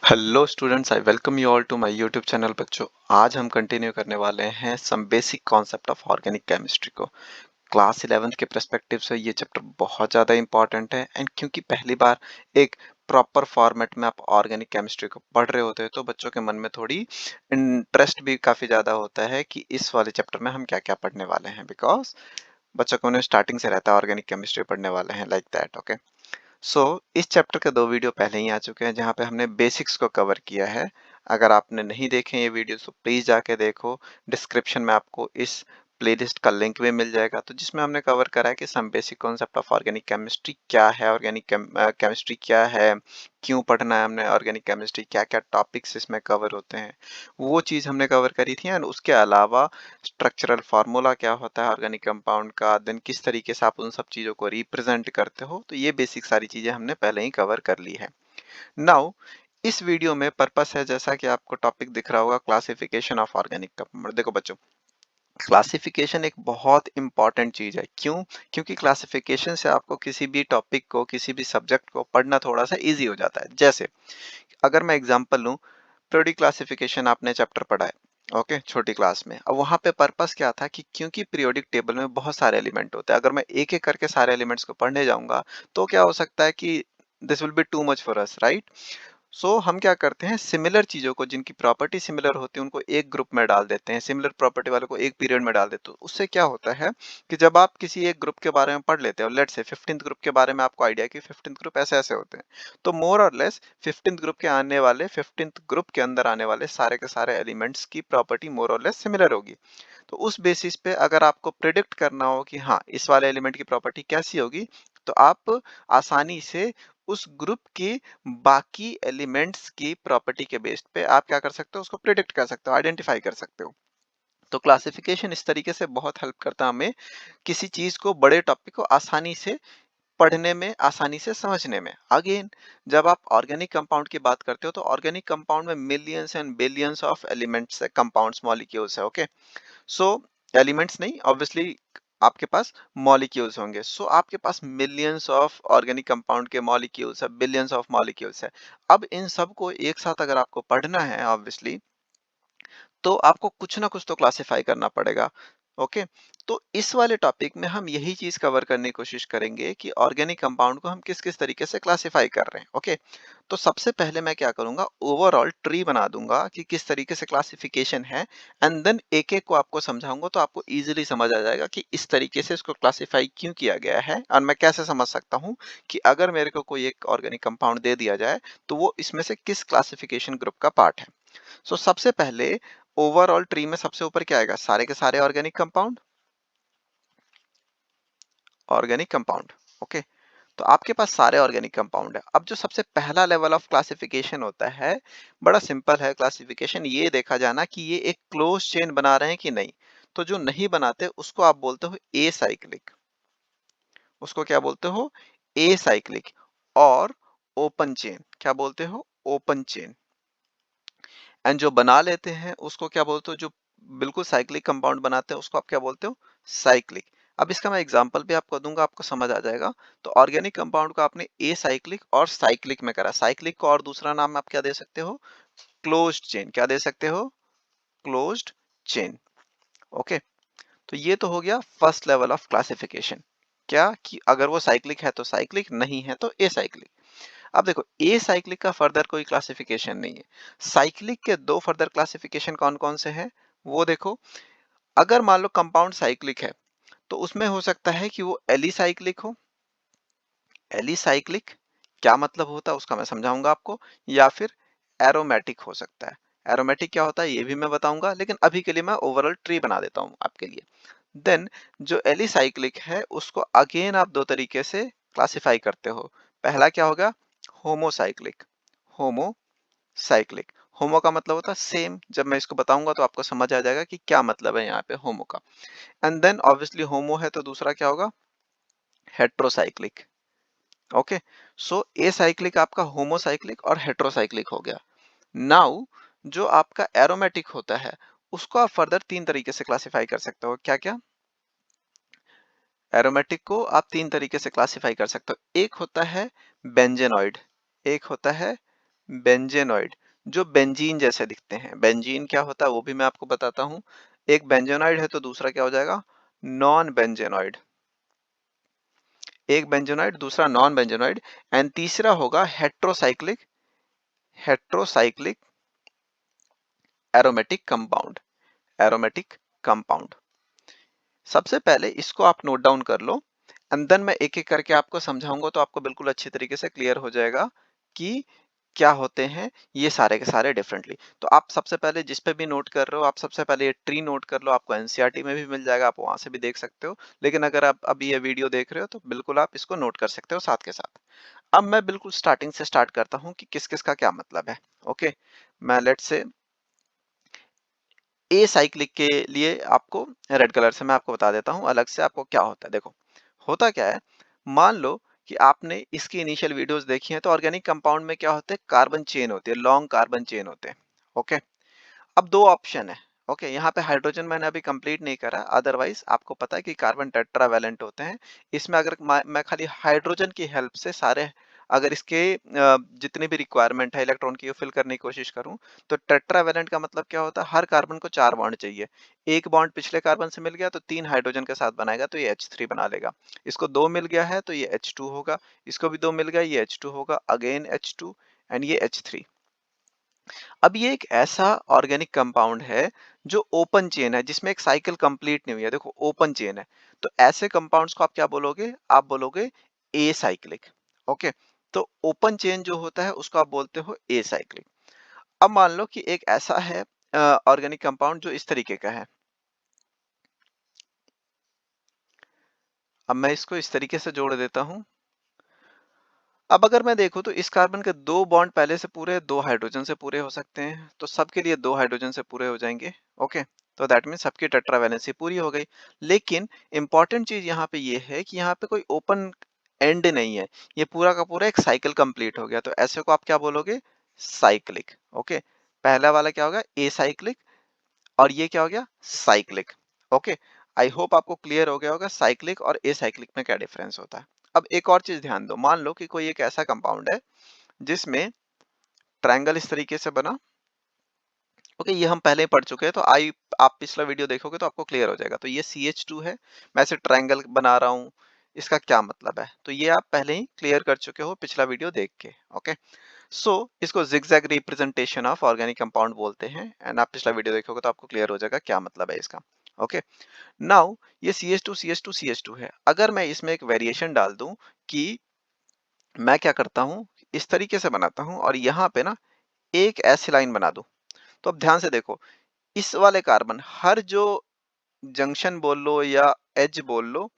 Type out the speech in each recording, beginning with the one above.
Hello students, I welcome you all to my YouTube channel. बच्चों, आज हम continue करने वाले हैं some basic concept of organic chemistry को। क्लास 11th के पर्सपेक्टिव से ये चैप्टर बहुत ज़्यादा इंपॉर्टेंट है एंड क्योंकि पहली बार एक प्रॉपर फॉर्मेट में आप ऑर्गेनिक केमिस्ट्री को पढ़ रहे होते हैं तो बच्चों के मन में थोड़ी इंटरेस्ट भी काफ़ी ज़्यादा होता है कि इस वाले चैप्टर में हम क्या क्या पढ़ने वाले हैं, बिकॉज बच्चों को उन्हें स्टार्टिंग से रहता है ऑर्गेनिक केमिस्ट्री पढ़ने वाले हैं, लाइक दैट। ओके, सो इस चैप्टर के 2 वीडियो पहले ही आ चुके हैं जहाँ पे हमने बेसिक्स को कवर किया है। अगर आपने नहीं देखे ये वीडियो तो प्लीज जाके देखो। डिस्क्रिप्शन में आपको इस प्लेलिस्ट का लिंक भी मिल जाएगा, तो जिसमें हमने कवर करा है कि some basic concept of organic chemistry क्या है, ऑर्गेनिक केमिस्ट्री क्या है, क्यों पढ़ना है हमने ऑर्गेनिक केमिस्ट्री, क्या क्या टॉपिक्स इसमें कवर होते हैं, वो चीज़ हमने कवर करी थी। एंड उसके अलावा स्ट्रक्चरल फार्मूला क्या होता है ऑर्गेनिक कंपाउंड का, देन किस तरीके से आप उन सब चीज़ों को रिप्रेजेंट करते हो, तो ये बेसिक सारी चीज़ें हमने पहले ही कवर कर ली है। नाउ इस वीडियो में पर्पस है, जैसा कि आपको टॉपिक दिख रहा होगा, क्लासिफिकेशन ऑफ ऑर्गेनिक कंपाउंड। देखो बच्चों, क्लासिफिकेशन एक बहुत इंपॉर्टेंट चीज है। क्यों? क्योंकि क्लासिफिकेशन से आपको किसी भी टॉपिक को, किसी भी सब्जेक्ट को पढ़ना थोड़ा सा इजी हो जाता है। जैसे अगर मैं एग्जांपल लूं, पीरियोडिक क्लासिफिकेशन आपने चैप्टर पढ़ा है, ओके, छोटी क्लास में। अब वहां पे पर्पस क्या था कि क्योंकि पीरियोडिक टेबल में बहुत सारे एलिमेंट होते हैं, अगर मैं एक एक करके सारे एलिमेंट्स को पढ़ने जाऊंगा तो क्या हो सकता है कि this will be too much for us, right? So हम क्या करते हैं, सिमिलर चीजों को, जिनकी प्रॉपर्टी सिमिलर होती है, उनको एक ग्रुप में डाल देते हैं, सिमिलर प्रॉपर्टी वालों को एक पीरियड में डाल देते हैं। तो उससे क्या होता है कि जब आप किसी एक ग्रुप के बारे में पढ़ लेते हो, लेट्स से 15th ग्रुप के बारे में आपको आइडिया कि 15th ग्रुप ऐसे ऐसे होते हैं, तो मोर और लेस 15th ग्रुप के आने वाले, 15th ग्रुप के अंदर आने वाले सारे के सारे एलिमेंट्स की प्रॉपर्टी मोर और लेस सिमिलर होगी। तो उस बेसिस पे अगर आपको प्रिडिक्ट करना हो कि हाँ इस वाले एलिमेंट की प्रॉपर्टी कैसी होगी, तो आप आसानी से उस ग्रुप के बाकी एलिमेंट्स की प्रॉपर्टी के बेस्ड पे आप क्या कर सकते हो, उसको प्रिडिक्ट कर सकते हो, आइडेंटिफाई कर सकते हो। तो क्लासिफिकेशन इस तरीके से बहुत हेल्प करता है हमें किसी चीज को, बड़े टॉपिक को आसानी से पढ़ने में, आसानी से समझने में। अगेन, जब आप ऑर्गेनिक कंपाउंड की बात करते हो तो ऑर्गेनिक कंपाउंड में millions and billions of elements है, कंपाउंड्स, मॉलिक्यूल्स है। ओके, सो एलिमेंट्स नहीं, ऑब्वियसली आपके पास मॉलिक्यूल्स होंगे। सो आपके पास मिलियंस ऑफ ऑर्गेनिक कंपाउंड के मॉलिक्यूल्स है, बिलियंस ऑफ मॉलिक्यूल्स है। अब इन सब को एक साथ अगर आपको पढ़ना है ऑब्वियसली, तो आपको कुछ ना कुछ तो क्लासिफाई करना पड़ेगा। ओके, तो इस वाले टॉपिक में हम यही चीज कवर करने की कोशिश करेंगे कि ऑर्गेनिक कंपाउंड को हम किस किस तरीके से क्लासिफाई कर रहे हैं। ओके, तो सबसे पहले मैं क्या करूंगा, ओवरऑल ट्री बना दूंगा कि किस तरीके से क्लासिफिकेशन है, एंड देन एक एक को आपको समझाऊंगा, तो आपको इजीली समझ आ जाएगा कि इस तरीके से इसको क्लासिफाई क्यों किया गया है, और मैं कैसे समझ सकता हूँ कि अगर मेरे को कोई एक ऑर्गेनिक कंपाउंड दे दिया जाए तो वो इसमें से किस क्लासिफिकेशन ग्रुप का पार्ट है। सो सबसे पहले ओवरऑल ट्री में सबसे ऊपर क्या आएगा, सारे के सारे organic compound, organic compound. Okay, तो आपके पास सारे ऑर्गेनिक कंपाउंड है। अब जो सबसे पहला लेवल ऑफ क्लासिफिकेशन होता है, बड़ा सिंपल है क्लासिफिकेशन, ये देखा जाना कि ये एक क्लोज चेन बना रहे हैं कि नहीं। तो जो नहीं बनाते उसको आप बोलते हो ए साइक्लिक, उसको क्या बोलते हो, ए साइक्लिक। और ओपन चेन क्या बोलते हो, ओपन चेन। एंड जो बना लेते हैं उसको क्या बोलते हो, जो बिल्कुल साइक्लिक कंपाउंड बनाते हैं उसको आप क्या बोलते हो, साइक्लिक। अब इसका मैं एग्जांपल भी आपको दूंगा, आपको समझ आ जाएगा। तो ऑर्गेनिक कंपाउंड को आपने ए साइक्लिक और साइक्लिक में करा, साइक्लिक को और दूसरा नाम आप क्या दे सकते हो, क्लोज्ड चेन, क्या दे सकते हो, क्लोज्ड चेन। ओके, तो ये तो हो गया फर्स्ट लेवल ऑफ क्लासिफिकेशन, क्या कि अगर वो साइक्लिक है तो साइक्लिक, नहीं है तो ए साइक्लिक। अब देखो, ए साइक्लिक का फर्दर कोई क्लासिफिकेशन नहीं है। साइक्लिक के दो फर्दर क्लासिफिकेशन कौन कौन से हैं, वो देखो। अगर मान लो कंपाउंड साइक्लिक है तो उसमें हो सकता है कि वो एलिसाइक्लिक हो। एलिसाइक्लिक क्या मतलब होता है उसका मैं समझाऊंगा आपको, या फिर एरोमेटिक हो सकता है। एरोमेटिक क्या होता है ये भी मैं बताऊंगा, लेकिन अभी के लिए मैं ओवरऑल ट्री बना देता हूं आपके लिए। देन जो एलिसाइक्लिक है उसको अगेन आप दो तरीके से क्लासिफाई करते हो। पहला क्या होगा, होमोसाइक्लिक। होमोसाइक्लिक, होमो का मतलब होता है सेम, जब मैं इसको बताऊंगा तो आपको समझ आ जाएगा कि क्या मतलब है यहाँ पे होमो का। एंड देन ऑब्वियसली होमो है तो दूसरा क्या होगा, heterocyclic. Okay, so a cyclic आपका होमोसाइक्लिक और हेट्रोसाइक्लिक हो गया। नाउ जो आपका एरोमेटिक होता है उसको आप फर्दर तीन तरीके से क्लासिफाई कर सकते हो। क्या क्या, एरोमेटिक को आप तीन तरीके से क्लासिफाई कर सकते हो। एक होता है बेंजेनॉइड, एक होता है बेंजेनॉइड जो बेंजीन जैसे दिखते हैं। बेंजीन क्या होता है वो भी मैं आपको बताता हूँ। एक बेंजेनॉइड है तो दूसरा क्या हो जाएगा, नॉन बेंजेनॉइड। एक बेंजेनॉइड दूसरा नॉन बेंजेनॉइड एंड तीसरा होगा heterocyclic, heterocyclic aromatic compound, aromatic compound. सबसे पहले इसको आप नोट डाउन कर लो एंड देन मैं एक एक करके आपको समझाऊंगा तो आपको बिल्कुल अच्छी तरीके से क्लियर हो जाएगा कि क्या होते हैं ये सारे के सारे डिफरेंटली। तो आप सबसे पहले जिस पे भी नोट कर रहे हो, आप सबसे पहले ये ट्री नोट कर लो। आपको एनसीईआरटी में भी मिल जाएगा, आप वहां से भी देख सकते हो। लेकिन अगर आप अभी ये वीडियो देख रहे हो तो बिल्कुल आप इसको नोट कर सकते हो साथ के साथ। अब मैं बिल्कुल स्टार्टिंग से स्टार्ट करता हूँ कि किस किस का क्या मतलब है। ओके, मैं लेट से ए साइक्लिक के लिए आपको रेड कलर से मैं आपको बता देता हूँ अलग से आपको क्या होता है। देखो होता क्या है, मान लो कि आपने इसकी इनिशियल वीडियोस देखी हैं तो ऑर्गेनिक कंपाउंड में क्या होते हैं, कार्बन चेन होती है, लॉन्ग कार्बन चेन होते हैं। ओके, अब दो ऑप्शन है। ओके, यहाँ पे हाइड्रोजन मैंने अभी कंप्लीट नहीं करा, अदरवाइज आपको पता है कि कार्बन टेट्रावैलेंट होते हैं। इसमें अगर मैं खाली हाइड्रोजन की हेल्प से सारे अगर इसके जितनी भी रिक्वायरमेंट है इलेक्ट्रॉन की वो फिल करने की कोशिश करूं तो टेट्रावैलेंट का मतलब क्या होता है, हर कार्बन को 4 बॉन्ड चाहिए। एक बॉन्ड पिछले कार्बन से मिल गया तो 3 हाइड्रोजन के साथ बनाएगा तो ये H3 बना लेगा। इसको 2 मिल गया है तो ये H2 होगा, इसको भी 2 मिल गया ये H2 होगा, अगेन H2 एंड ये H3। अब ये एक ऐसा ऑर्गेनिक कंपाउंड है जो ओपन चेन है, जिसमें एक साइकिल कंप्लीट नहीं हुई है। देखो ओपन चेन है तो ऐसे कंपाउंड्स को आप क्या बोलोगे, आप बोलोगे ए साइक्लिक। ओके, तो ओपन चेन जो होता है उसको आप बोलते हो ए साइक्लिक। अब मान लो कि एक ऐसा है ऑर्गेनिक कंपाउंड जो इस तरीके का है। अब मैं इसको इस तरीके से जोड़ देता हूं। अब अगर मैं देखूं तो इस कार्बन के 2 बॉन्ड पहले से पूरे, 2 हाइड्रोजन से पूरे हो सकते हैं, तो सबके लिए 2 हाइड्रोजन से पूरे हो जाएंगे। ओके, तो दैट मीन सबकी टेट्रावैलेंसी पूरी हो गई। लेकिन इंपॉर्टेंट चीज यहाँ पे ये है कि यहाँ पे कोई ओपन एंड नहीं है, ये पूरा का पूरा एक साइकिल कंप्लीट हो गया। तो ऐसे को आप क्या बोलोगे, साइक्लिक। ओके, पहला वाला क्या होगा, ए साइक्लिक, और ये क्या हो गया, साइक्लिक। ओके, आई होप आपको क्लियर हो गया होगा साइक्लिक और एसाइक्लिक में क्या डिफरेंस होता है। अब एक और चीज ध्यान दो, मान लो कि कोई एक ऐसा कंपाउंड है जिसमें ट्रायंगल इस तरीके से बना। ओके, ये हम पहले ही पढ़ चुके हैं तो आप पिछला वीडियो देखोगे तो आपको क्लियर हो जाएगा। तो ये CH2 है, मैं ऐसे ट्रायंगल बना रहा हूँ, इसका क्या मतलब है, तो ये आप पहले ही क्लियर कर चुके हो पिछला वीडियो देख के। ओके, सो इसको zigzag representation of organic compound बोलते हैं एंड आप पिछला वीडियो देखोगे तो आपको क्लियर हो जाएगा क्या मतलब है इसका। ओके, नाउ ये CH2 CH2 CH2 है। अगर मैं इसमें एक वेरिएशन डाल दूं कि मैं क्या करता हूं, इस तरीके से बनाता हूं और यहाँ पे ना एक ऐसी लाइन बना दूं, तो अब ध्यान से देखो, इस वाले कार्बन हर जो जंक्शन बोल लो या एज बोल लो,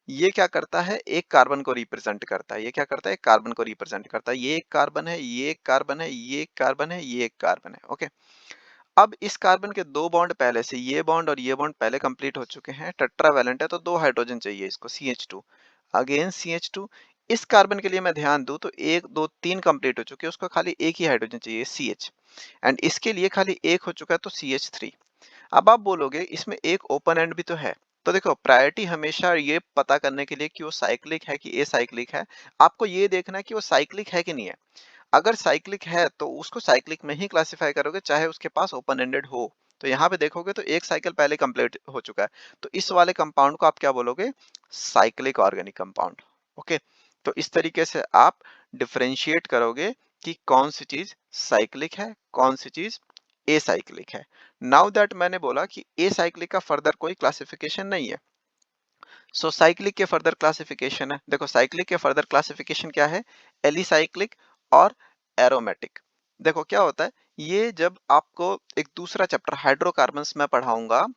ये क्या करता है, एक कार्बन को रिप्रेजेंट करता है। ये क्या करता है, एक कार्बन को रिप्रेजेंट करता है। ये एक कार्बन है, ये एक कार्बन है, ये एक कार्बन है, ये एक कार्बन है। ओके, अब इस कार्बन के 2 बॉन्ड पहले से, ये बॉन्ड और ये बॉन्ड पहले कंप्लीट हो चुके हैं, टेट्रावैलेंट है तो 2 हाइड्रोजन चाहिए इसको, CH2 अगेन CH2। इस कार्बन के लिए मैं ध्यान दूं तो 1 2 3 कंप्लीट हो चुके हैं, उसको खाली एक ही हाइड्रोजन चाहिए CH, एंड इसके लिए खाली एक हो चुका है तो CH3। अब आप बोलोगे इसमें एक ओपन एंड भी तो है, तो देखो प्रायोरिटी हमेशा ये पता करने के लिए कि वो साइक्लिक है कि एसाइक्लिक है, आपको ये देखना है कि वो साइक्लिक है कि नहीं है। अगर साइक्लिक है तो उसको साइक्लिक में ही क्लासिफाई करोगे चाहे उसके पास ओपन एंडेड हो। तो यहाँ पे देखोगे तो एक साइकिल पहले कंप्लीट हो चुका है, तो इस वाले कंपाउंड को आप क्या बोलोगे, साइक्लिक ऑर्गेनिक कंपाउंड। ओके, तो इस तरीके से आप डिफरेंशिएट करोगे कि कौन सी चीज साइक्लिक है, कौन सी चीज एसाइक्लिक है। नाउ दैट मैंने बोला कि एसाइक्लिक का फर्दर कोई क्लासिफिकेशन नहीं है, सो साइक्लिक के फर्दर क्लासिफिकेशन है। देखो साइक्लिक के फर्दर क्लासिफिकेशन क्या है, एलिसाइक्लिक और एरोमेटिक। देखो क्या होता है, ये जब आपको एक दूसरा चैप्टर हाइड्रोकार्बन्स में पढ़ाऊंगा,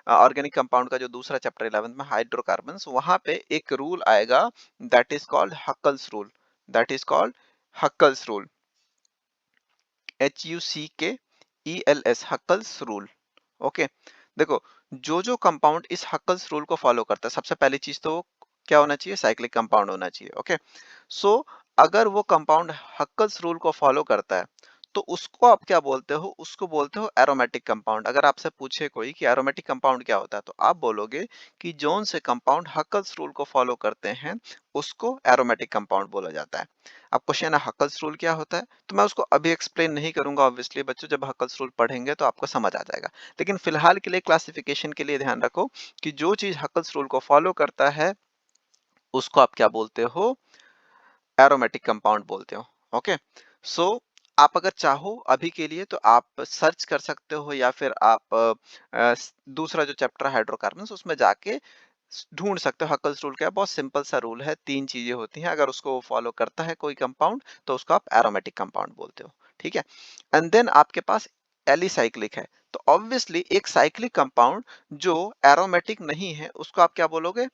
ऑर्गेनिक कंपाउंड का जो दूसरा चैप्टर 11th में हाइड्रोकार्बन्स, वहां पे एक रूल आएगा that is called Huckel's rule, that is called Huckel's rule, HUCKELS, Huckel's rule. Okay, देखो जो जो कंपाउंड इस हक्कल्स रूल को फॉलो करता है, सबसे पहली चीज तो क्या होना चाहिए, साइक्लिक कंपाउंड होना चाहिए। ओके, सो अगर वो कंपाउंड हक्कल्स रूल को फॉलो करता है तो उसको आप क्या बोलते हो? उसको बोलते हो एरोमेटिक कंपाउंड। अगर आपसे पूछे कोई कि एरोमेटिक कंपाउंड क्या होता है, तो आप बोलोगे कि जौन से कंपाउंड हकल्स रूल को फॉलो करते हैं, उसको एरोमेटिक कंपाउंड बोला जाता है। अब क्वेश्चन है हकल्स रूल क्या होता है? तो मैं उसको अभी एक्सप्लेन नहीं करूंगा, ऑब्वियसली बच्चों, जब हकल्स रूल पढ़ेंगे तो आपको समझ आ जाएगा। लेकिन फिलहाल के लिए क्लासिफिकेशन के लिए ध्यान रखो कि जो चीज हकल्स रूल को फॉलो करता है, उसको आप क्या बोलते हो? एरोमेटिक कंपाउंड बोलते हो। ओके, सो आप अगर चाहो अभी के लिए तो आप सर्च कर सकते हो, या फिर आप दूसरा जो चैप्टर हाइड्रोकार्बन्स उसमें जाके ढूंढ सकते हो हकल्स रूल क्या है। बहुत सिंपल सा रूल है, 3 चीजें होती हैं, अगर उसको फॉलो करता है कोई कंपाउंड तो उसको आप एरोमेटिक कंपाउंड बोलते हो। ठीक है, एंड देन आपके पास एलिसाइक्लिक है। तो ऑब्वियसली एक साइक्लिक कंपाउंड जो एरोमेटिक नहीं है उसको आप क्या बोलोगे?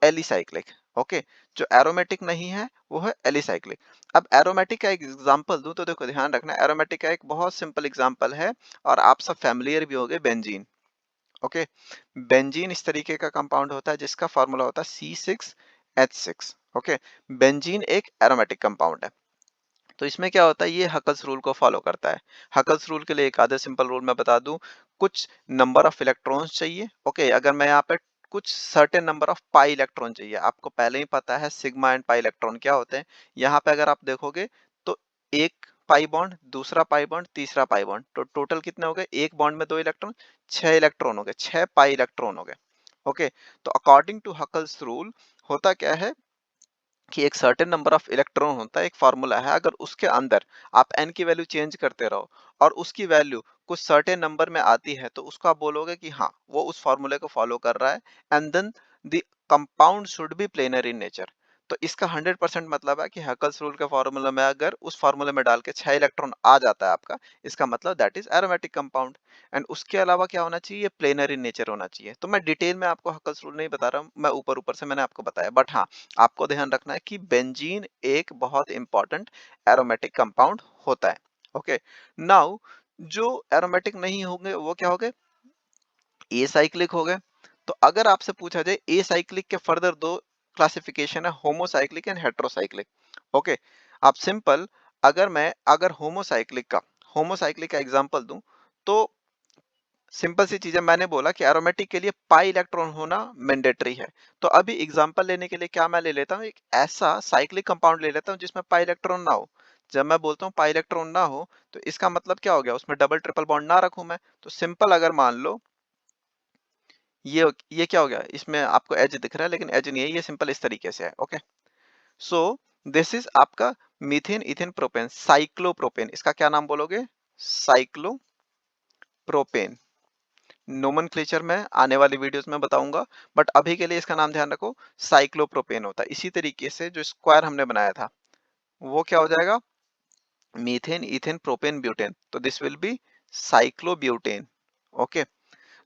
एलिसाइक्लिक। ओके, जो एरोमेटिक नहीं है वो है एलिसाइक्लिक। अब एरोमेटिक का एक एग्जांपल दूं तो देखो, ध्यान रखना, एरोमेटिक का एक बहुत सिंपल एग्जांपल है और आप सब फैमिलियर भी होंगे, बेंजीन। ओके, बेंजीन इस तरीके का कंपाउंड होता है जिसका फॉर्मूला होता है C6H6। ओके, बेंजीन एक एरोमेटिक कंपाउंड है। तो इसमें क्या होता है, ये हकल्स रूल को फॉलो करता है। हकल्स रूल के लिए एक आधा सिंपल रूल मैं बता दूं, कुछ नंबर ऑफ इलेक्ट्रॉन्स चाहिए। ओके, अगर मैं यहाँ पे कुछ certain number of pi electron चाहिए, आपको पहले ही पता है सिग्मा एंड पाई इलेक्ट्रॉन क्या होते हैं। यहाँ पे अगर आप देखोगे तो एक पाई बॉन्ड, दूसरा पाई बॉन्ड, तीसरा पाई बॉन्ड, तो टोटल कितने हो गए? एक बॉन्ड में 2 इलेक्ट्रॉन, 6 इलेक्ट्रॉन हो गए, 6 पाई इलेक्ट्रॉन हो गए। ओके, तो अकॉर्डिंग टू हकल्स रूल होता क्या है कि एक सर्टेन नंबर ऑफ इलेक्ट्रॉन होता है, एक फार्मूला है, अगर उसके अंदर आप एन की वैल्यू चेंज करते रहो और उसकी वैल्यू कुछ सर्टेन नंबर में आती है, तो उसको आप बोलोगे कि हाँ वो उस फार्मूले को फॉलो कर रहा है, and then the compound should be planar in nature. तो इसका 100% मतलब है कि हैकल्स रूल के फार्मूला में अगर उस फार्मूले में डाल के 6 इलेक्ट्रॉन आ जाता है आपका, इसका मतलब that is aromatic compound. And उसके अलावा क्या होना चाहिए? प्लेनर इन नेचर होना चाहिए। तो मैं डिटेल में आपको हैकल्स रूल नहीं बता रहा हूँ, मैं ऊपर ऊपर से मैंने आपको बताया, बट हाँ, आपको ध्यान रखना है कि बेंजीन एक बहुत इंपॉर्टेंट एरोमेटिक कंपाउंड होता है। ओके, नाउ जो एरोमेटिक नहीं होंगे वो क्या हो गए? ए साइक्लिक हो गए। तो अगर आपसे पूछा जाए ए साइक्लिक के फर्दर दो क्लासिफिकेशन है, होमोसाइक्लिक एंड हेट्रोसाइक्लिक। ओके, आप सिंपल, अगर होमोसाइक्लिक का एग्जांपल दूं तो सिंपल सी चीज है, मैंने बोला कि एरोमेटिक के लिए पाई इलेक्ट्रॉन होना मैंडेटरी है। तो अभी एग्जांपल लेने के लिए क्या मैं ले लेता हूँ, एक ऐसा साइक्लिक कंपाउंड ले लेता हूँ जिसमें पाई इलेक्ट्रॉन ना हो। जब मैं बोलता हूँ पाई इलेक्ट्रॉन ना हो, तो इसका मतलब क्या हो गया? उसमें डबल ट्रिपल बॉन्ड ना रखूं मैं। तो सिंपल, अगर मान लो ये क्या हो गया, इसमें आपको एज दिख रहा है लेकिन एज नहीं है, ये सिंपल इस तरीके से है। ओके, सो दिस इज आपका मीथेन इथेन प्रोपेन, साइक्लोप्रोपेन। इसका क्या नाम बोलोगे? साइक्लोप्रोपेन। नोमेनक्लेचर में आने वाली वीडियोस में बताऊंगा, बट अभी के लिए इसका नाम ध्यान रखो, साइक्लोप्रोपेन होता है। इसी तरीके से जो स्क्वायर हमने बनाया था वो क्या हो जाएगा? मीथेन इथेन प्रोपेन ब्यूटेन, तो this will be cyclobutane. Okay,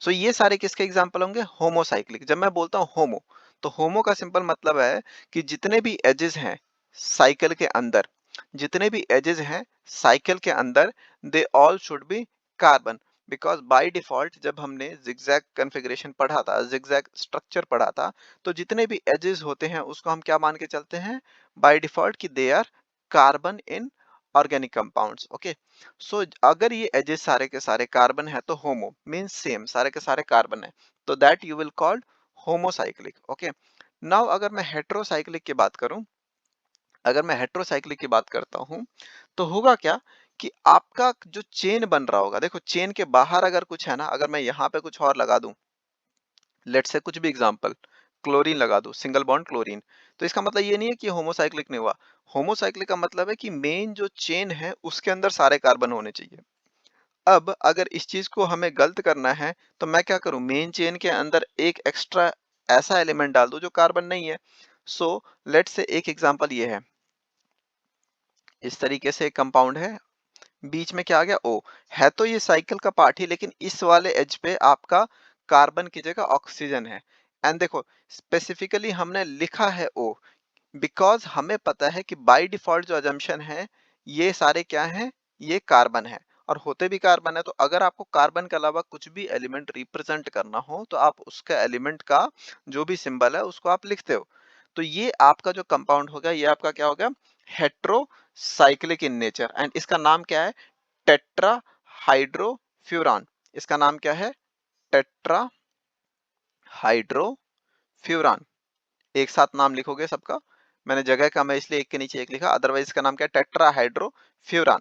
so ये सारे किसके एग्जांपल होंगे? होमोसाइक्लिक। जब मैं बोलता हूँ होमो, तो होमो का सिंपल मतलब है कि जितने भी एजेस हैं साइकिल के अंदर, जितने भी एजेस हैं साइकिल के अंदर, they all should be carbon. Because by default जब हमने जिगजैग कॉन्फ़िगरेशन पढ़ा था, जिगजैग स्ट्रक्चर पढ़ा था, तो जितने भी एजेस होते हैं उसको हम क्या मान के चलते हैं बाय डिफॉल्ट, कि they are carbon in organic compounds. Okay, so अगर ये एजेस सारे के सारे कार्बन है तो होमो मींस सेम, सारे के सारे कार्बन है, तो that you will called homocyclic. Okay, now अगर मैं हेट्रोसाइक्लिक की बात करूं, अगर मैं हेट्रोसाइक्लिक की बात करता हूं, तो होगा क्या कि आपका जो चेन बन रहा होगा, देखो चेन के बाहर अगर कुछ है ना, अगर मैं यहाँ पे कुछ और लगा दूं, लेट से कुछ भी एग्जांपल, क्लोरीन लगा दूं, सिंगल बॉन्ड क्लोरीन, तो इसका मतलब ये नहीं है कि होमोसाइक्लिक नहीं हुआ। होमोसाइक्लिक का मतलब है कि मेन जो चेन है उसके अंदर सारे कार्बन होने चाहिए। अब अगर इस चीज को हमें गलत करना है तो मैं क्या करूं, मेन चेन के अंदर एक एक्स्ट्रा ऐसा एलिमेंट डाल दूं जो कार्बन नहीं है। सो लेट से एक एग्जांपल ये है, इस तरीके से एक कंपाउंड है, बीच में क्या आ गया? ओ। है तो ये साइकिल का पार्ट ही, लेकिन इस वाले एज पे आपका कार्बन की जगह ऑक्सीजन है। एंड देखो, स्पेसिफिकली हमने लिखा है ओ, बिकॉज हमें पता है कि बाय डिफॉल्ट जो अजम्पशन है, ये सारे क्या हैं? ये कार्बन है, और होते भी कार्बन है। तो अगर आपको कार्बन के अलावा कुछ भी एलिमेंट रिप्रेजेंट करना हो तो आप उसका एलिमेंट का जो भी सिंबल है उसको आप लिखते हो। तो ये आपका जो कंपाउंड हो गया, ये आपका क्या हो गया, हेट्रोसाइक्लिक इन नेचर, एंड इसका नाम क्या है, टेट्रा हाइड्रोफ्यूरान। इसका नाम क्या है, टेट्रा हाइड्रोफ्यूरान। एक साथ नाम लिखोगे सबका, मैंने जगह कम है इसलिए एक के नीचे एक लिखा, अदरवाइज इसका नाम क्या है, टेट्राहाइड्रोफ्यूरान।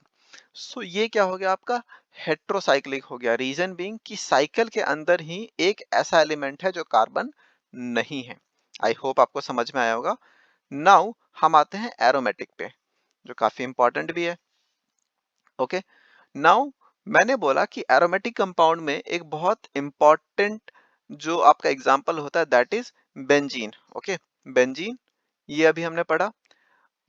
सो ये क्या हो गया आपका, हेट्रोसाइक्लिक हो गया। रीजन बीइंग कि साइकिल के अंदर ही एक ऐसा एलिमेंट है जो कार्बन नहीं है। आई होप आपको समझ में आया होगा। नाउ हम आते हैं एरोमेटिक पे, जो काफी इंपॉर्टेंट भी है। ओके, नाउ मैंने बोला कि एरोमेटिक कंपाउंड में एक बहुत इंपॉर्टेंट जो आपका एग्जांपल होता है that is benzene. Okay, benzene, ये अभी हमने पढ़ा।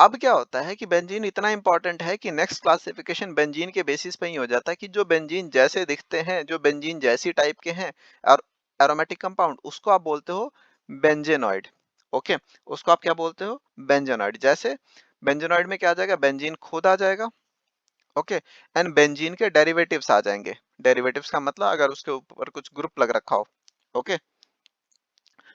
अब क्या होता है कि बेंजीन इतना इंपॉर्टेंट है कि नेक्स्ट क्लासिफिकेशन बेंजीन के बेसिस पे ही हो जाता है कि जो बेंजीन जैसे दिखते हैं, जो बेंजीन जैसी टाइप के हैं और एरोमेटिक कंपाउंड, उसको आप बोलते हो बेंजेनॉइड। ओके, उसको आप क्या बोलते हो, बेंजेनॉइड। जैसे बेंजेनॉइड में क्या आ जाएगा, बेंजीन खुद आ जाएगा। ओके, एंड बेंजीन के डेरिवेटिव्स आ जाएंगे। डेरिवेटिव्स का मतलब अगर उसके ऊपर कुछ ग्रुप लग रखा हो। ओके,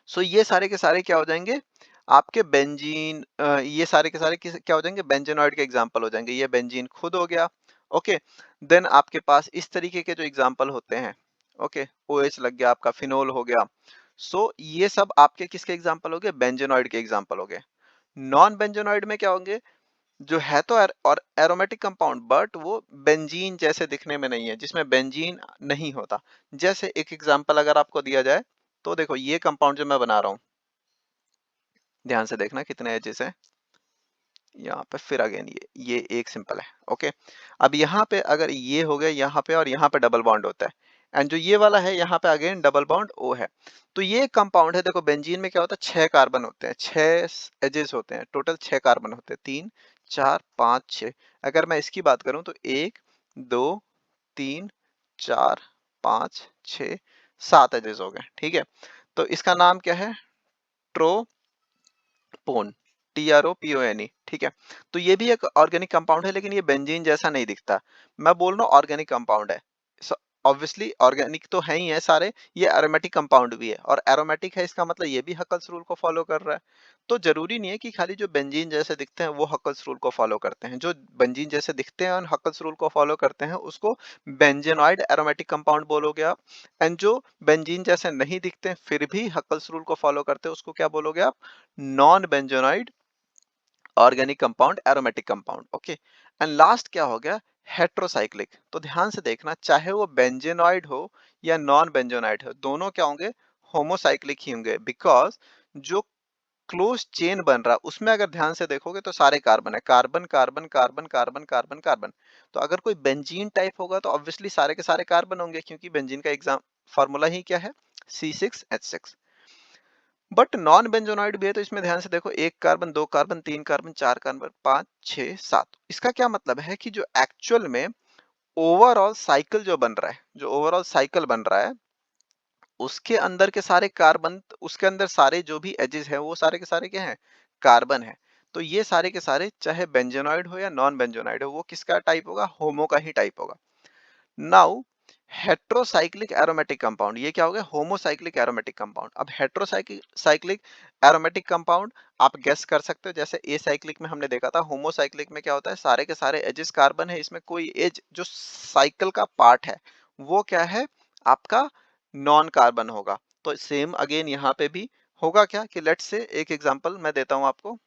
सो ये सारे के सारे क्या हो जाएंगे आपके बेंजीन, ये सारे के सारे क्या हो जाएंगे, बेंजेनॉइड के एग्जांपल हो जाएंगे। ये बेंजीन खुद हो गया। ओके, देन आपके पास इस तरीके के जो एग्जांपल होते हैं, ओके, OH लग गया, आपका फिनोल हो गया। सो ये सब आपके किसके एग्जांपल हो गए, बेंजेनॉइड के एग्जांपल हो गए। नॉन बेंजेनॉइड में क्या होंगे, जो है तो और एरोमेटिक कंपाउंड बट वो बेंजीन जैसे दिखने में नहीं है, जिसमें बेंजीन नहीं होता। जैसे एक एग्जांपल अगर आपको दिया जाए तो देखो, ये कंपाउंड जो मैं बना रहा हूँ, ध्यान से देखना कितने एजेस हैं यहाँ पे, फिर अगेन ये एक सिंपल है। ओके, अब यहाँ पे अगर ये हो गया यहाँ पे और यहाँ पे डबल बॉन्ड होता है, एंड जो ये वाला है यहाँ पे अगेन डबल बॉन्ड ओ है। तो ये कंपाउंड है। देखो बेंजीन में क्या होता है, 6 कार्बन होते हैं, 6 एजेस होते हैं, टोटल 6 कार्बन होते हैं, 3 4 5 6। अगर मैं इसकी बात करूं तो 1 2 3 4 5 6 7 एजेस हो गए। ठीक है, तो इसका नाम क्या है, ट्रोपोन, TROPONE। ठीक है, तो ये भी एक ऑर्गेनिक कंपाउंड है, लेकिन ये बेंजीन जैसा नहीं दिखता। मैं बोल रहा हूँ ऑर्गेनिक कंपाउंड है, ऑब्वियसली ऑर्गेनिक तो है ही है सारे। ये एरोमेटिक कंपाउंड भी है, और एरोमेटिक है इसका मतलब ये भी हकल्स रूल को फॉलो कर रहा है। तो जरूरी नहीं है कि खाली जो बेंजीन जैसे दिखते हैं वो हकल्स रूल को फॉलो करते हैं। जो बेंजीन जैसे दिखते हैं और हकल्स रूल को फॉलो करते हैं उसको बेंजेनॉइड एरोमेटिक कंपाउंड बोलोगे आप। एंड जो बेंजीन जैसे नहीं दिखते हैं फिर भी हकल्स रूल को फॉलो करते हैं उसको क्या बोलोगे आप, non benzenoid organic compound, aromatic compound. Okay, and last क्या हो गया, हेट्रोसाइक्लिक। तो ध्यान से देखना, चाहे वो बेंजेनॉइड हो या नॉन बेंजोनाइड हो, दोनों क्या होंगे, होमोसाइक्लिक ही होंगे। बिकॉज जो क्लोज चेन बन रहा है उसमें अगर ध्यान से देखोगे तो सारे कार्बन है, carbon carbon carbon carbon carbon carbon. तो अगर कोई बेंजीन टाइप होगा तो ऑब्वियसली सारे के सारे कार्बन होंगे, क्योंकि बेंजीन का एग्जाम फॉर्मूला ही क्या है, C6H6। बट नॉन बेंजोनॉइड भी है, तो इसमें ध्यान से देखो, 1 कार्बन 2 कार्बन 3 कार्बन 4 कार्बन 5 6 7। इसका क्या मतलब है कि जो एक्चुअल में ओवरऑल साइकिल जो बन रहा है, जो ओवरऑल साइकिल बन रहा है उसके अंदर के सारे कार्बन, उसके अंदर सारे जो भी एजेस हैं वो सारे के सारे क्या हैं, कार्बन है। तो ये सारे के सारे चाहे बेंजोनॉइड हो या नॉन बेंजोनॉइड हो, वो किसका टाइप होगा, होमो का ही टाइप होगा। नाउ हेट्रोसाइक्लिक एरोमेटिक कंपाउंड, ये क्या हो गया, होमोसाइक्लिक एरोमेटिक कंपाउंड। अब हेट्रोसाइक्लिक एरोमेटिक कंपाउंड आप गेस कर सकते हो, जैसे ए साइक्लिक में हमने देखा था। होमोसाइक्लिक में क्या होता है, सारे के सारे एजेस कार्बन है, इसमें कोई एज जो साइकिल का पार्ट है वो क्या है, आपका नॉन कार्बन होगा। तो सेम अगेन यहाँ पे भी होगा क्या, कि लेट्स से एक एग्जांपल मैं देता हूं आपको।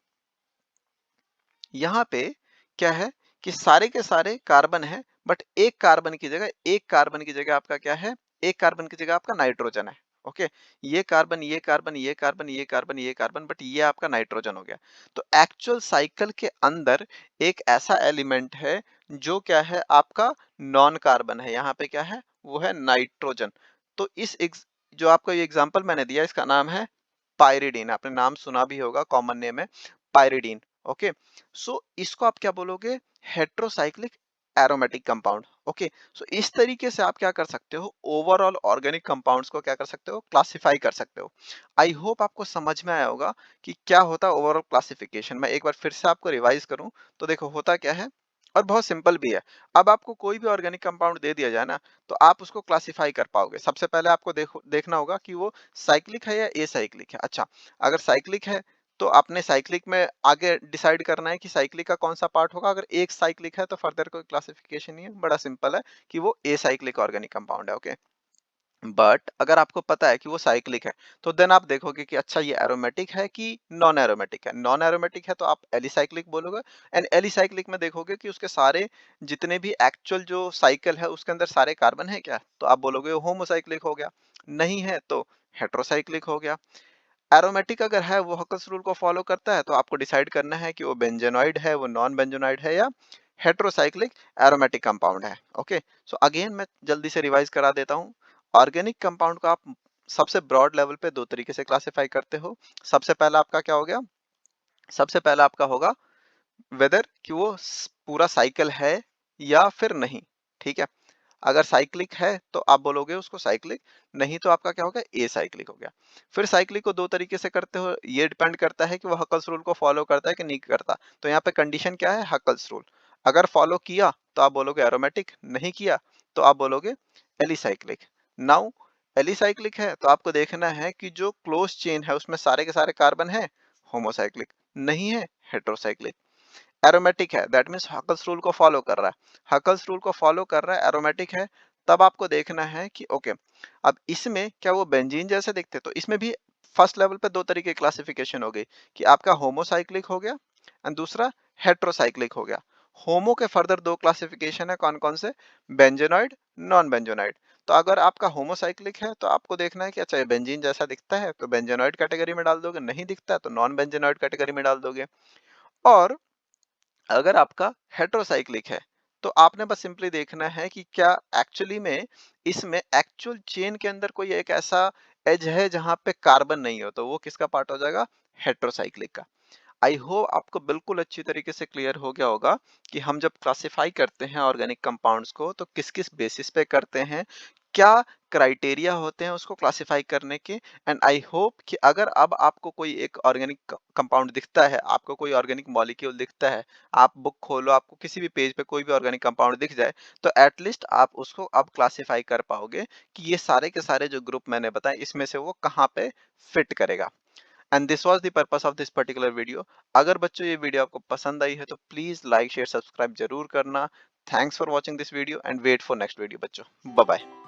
यहाँ पे क्या है कि सारे के सारे कार्बन है, बट एक कार्बन की जगह आपका क्या है, एक कार्बन की जगह आपका नाइट्रोजन है। ओके, ये कार्बन ये कार्बन ये कार्बन ये कार्बन ये कार्बन, बट ये आपका नाइट्रोजन हो गया। तो एक्चुअल साइकिल के अंदर एक ऐसा एलिमेंट है जो क्या है, आपका नॉन कार्बन है। यहाँ पे क्या है, वो है नाइट्रोजन। तो जो आपका ये एग्जाम्पल मैंने दिया इसका नाम है पायरिडीन। आपने नाम सुना भी होगा, कॉमन नेम है पायरिडीन। ओके, सो इसको आप क्या बोलोगे, हेट्रोसाइक्लिक एरोमेटिक कंपाउंड। ओके, सो इस तरीके से आप क्या कर सकते हो, ओवरऑल ऑर्गेनिक कंपाउंड्स को क्या कर सकते हो, क्लासिफाई कर सकते हो। आई होप आपको समझ में आया होगा कि क्या होता है ओवरऑल क्लासिफिकेशन। मैं एक बार फिर से आपको रिवाइज करूं तो देखो होता क्या है, और बहुत सिंपल भी है। अब आपको कोई भी ऑर्गेनिक कंपाउंड दे दिया जाए ना, तो आप उसको क्लासिफाई कर पाओगे। सबसे पहले आपको देखना होगा कि वो साइक्लिक है या एसाइक्लिक है। अच्छा, अगर साइक्लिक है तो आपने साइक्लिक में आगे डिसाइड करना है कि साइक्लिक का कौन सा पार्ट होगा। अगर एक साइक्लिक है तो फर्दर कोई क्लासिफिकेशन नहीं है, बड़ा सिंपल है कि वो एसाइक्लिक ऑर्गेनिक कंपाउंड है। ओके, बट अगर आपको पता है कि वो साइक्लिक है तो देन आप देखोगे कि अच्छा ये एरोमेटिक है कि नॉन एरोमेटिक है। नॉन एरोमेटिक है तो आप एलिसाइक्लिक बोलोगे, एंड एलिसाइक्लिक में देखोगे कि उसके सारे जितने भी एक्चुअल जो साइकिल है उसके अंदर सारे कार्बन है क्या, तो आप बोलोगे होमोसाइक्लिक हो गया। नहीं है तो हेट्रोसाइक्लिक हो गया। एरोमेटिक अगर है, वो हकल्स रूल को फॉलो करता है, तो आपको डिसाइड करना है कि वो बेंजेनॉइड है, वो नॉन बेंजेनॉइड है, या हेट्रोसाइक्लिक एरोमेटिक कंपाउंड है। ओके, सो अगेन मैं जल्दी से रिवाइज करा देता हूँ। ऑर्गेनिक कंपाउंड को आप सबसे ब्रॉड लेवल पे दो तरीके से क्लासिफाई करते हो। सबसे पहला आपका क्या हो गया, सबसे पहला आपका होगा वेदर कि वो पूरा साइकिल है या फिर नहीं। ठीक है, अगर साइक्लिक है तो आप बोलोगे उसको साइक्लिक, नहीं तो आपका क्या होगा, ए साइक्लिक हो गया। फिर साइक्लिक को दो तरीके से करते हो, ये डिपेंड करता है कि वो हकल्स रूल को फॉलो करता है कि नहीं करता। तो यहाँ पे कंडीशन क्या है, हकल्स रूल। अगर फॉलो किया तो आप बोलोगे एरोमेटिक, नहीं किया तो आप बोलोगे एलिसाइक्लिक। नाउ एलिसाइक्लिक है तो आपको देखना है कि जो क्लोज चेन है उसमें सारे के सारे कार्बन है, होमोसाइक्लिक। नहीं है, हेट्रोसाइक्लिक। एरोमेटिक है दैट मीन्स हकल्स रूल को फॉलो कर रहा है। हकल्स रूल को फॉलो कर रहा है, एरोमेटिक है, तब आपको देखना है कि ओके अब इसमें क्या वो बेंजीन जैसे दिखते, तो इसमें भी फर्स्ट लेवल पे दो तरीके की क्लासिफिकेशन हो गई कि आपका होमोसाइक्लिक हो गया एंड दूसरा हेट्रोसाइक्लिक हो गया। होमो के फर्दर दो क्लासिफिकेशन है, कौन कौन से, बेंजेनॉइड, नॉन बेंजेनॉइड। तो अगर आपका होमोसाइक्लिक है तो आपको देखना है कि अच्छा ये बेंजीन जैसा दिखता है तो बेंजेनॉइड कैटेगरी में डाल दोगे, नहीं दिखता है तो नॉन बेंजेनॉइड कैटेगरी में डाल दोगे। और अगर आपका हेट्रोसाइक्लिक है तो आपने बस सिंपली देखना है कि क्या एक्चुअली में इसमें एक्चुअल चेन के अंदर कोई एक ऐसा एज है जहां पे कार्बन नहीं हो, तो वो किसका पार्ट हो जाएगा, हेट्रोसाइक्लिक का। आई होप आपको बिल्कुल अच्छी तरीके से क्लियर हो गया होगा कि हम जब क्लासिफाई करते हैं ऑर्गेनिक कंपाउंड्स को तो किस किस बेसिस पे करते हैं, क्या क्राइटेरिया होते हैं उसको क्लासिफाई करने के। एंड आई होप कि अगर अब आपको कोई एक ऑर्गेनिक कंपाउंड दिखता है, आपको कोई ऑर्गेनिक मॉलिक्यूल दिखता है, आप बुक खोलो, आपको किसी भी पेज पे कोई भी ऑर्गेनिक कंपाउंड दिख जाए, तो एटलीस्ट आप उसको अब क्लासिफाई कर पाओगे कि ये सारे के सारे जो ग्रुप मैंने बताए इसमें से वो कहाँ पे फिट करेगा। And this was the purpose of this particular video. अगर बच्चों ये वीडियो आपको पसंद आई है तो प्लीज लाइक शेयर सब्सक्राइब जरूर करना। Thanks for watching this video and wait for next video बच्चों। Bye bye.